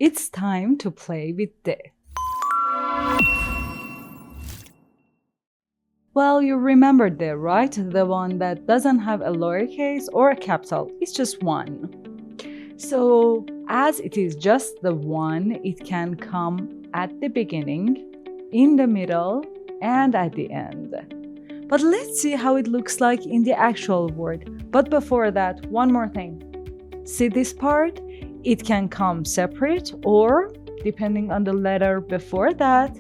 It's time to play with the. Well, you remember the, right? The one that doesn't have a lowercase or a capital. It's just one. So, as it is just the one, it can come at the beginning, in the middle, and at the end. But let's see how it looks like in the actual word. But before that, one more thing. See this part? It can come separate, or depending on the letter before that,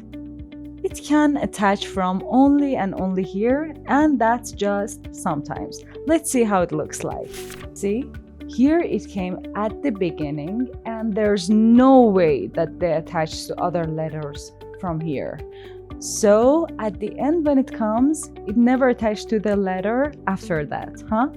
it can attach from only and only here, and that's just sometimes. Let's see how it looks like. See? Here it came at the beginning, and there's no way that they attach to other letters from here. So at the end when it comes, it never attached to the letter after that, huh?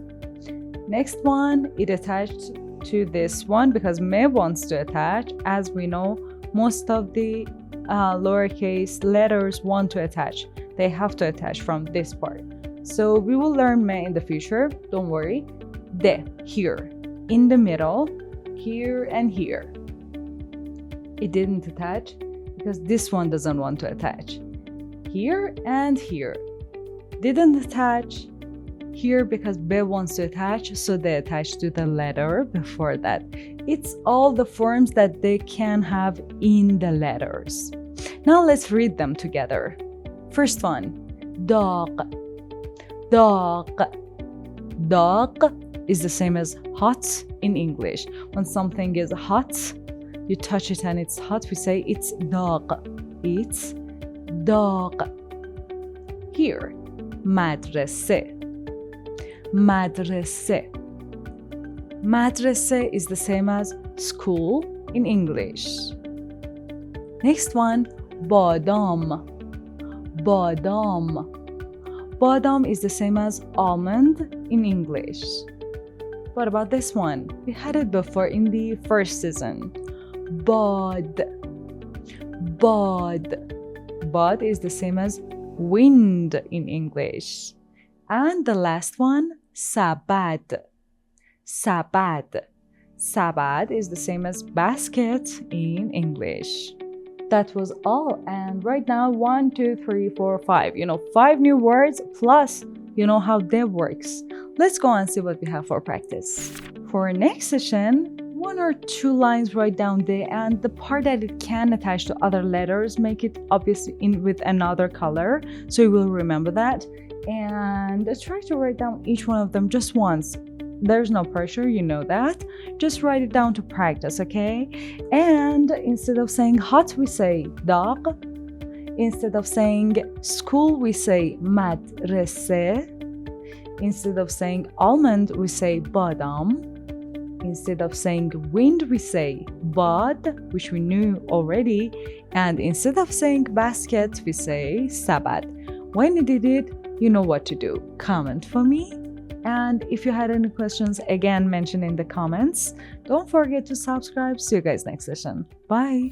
Next one, it attached to this one because me wants to attach. As we know, most of the lowercase letters want to attach. They have to attach from this part. So we will learn me in the future, don't worry. De, here, in the middle, here and here. It didn't attach because this one doesn't want to attach. Here and here. Didn't attach here because B wants to attach, so they attach to the letter before that. It's all the forms that they can have in the letters. Now let's read them together. First one, dog. Dog. Dog is the same as hot in English. When something is hot, you touch it and it's hot, we say it's dog. It's dog. Here, مدرسه. Madrase. Madrase is the same as school in English. Next one, badam. Badam. Badam is the same as almond in English. What about this one? We had it before in the first season. Bad. Bad. Bad is the same as wind in English. And the last one, sabad. Sabad. Sabad is the same as basket in English. That was all. And right now, 1, 2, 3, 4, 5. 5 new words plus how that works. Let's go and see what we have for practice. For next session, 1 or 2 lines right down there, and the part that it can attach to other letters, make it obviously in with another color, so you will remember that. And try to write down each one of them just once. There's no pressure, you know that. Just write it down to practice, okay? And instead of saying hot, we say dog. Instead of saying school, we say madrase. Instead of saying almond, we say badam. Instead of saying wind, we say bad, which we knew already. And instead of saying basket, we say sabad. When you did it, you know what to do. Comment for me. And if you had any questions, again, mention in the comments. Don't forget to subscribe. See you guys next session. Bye.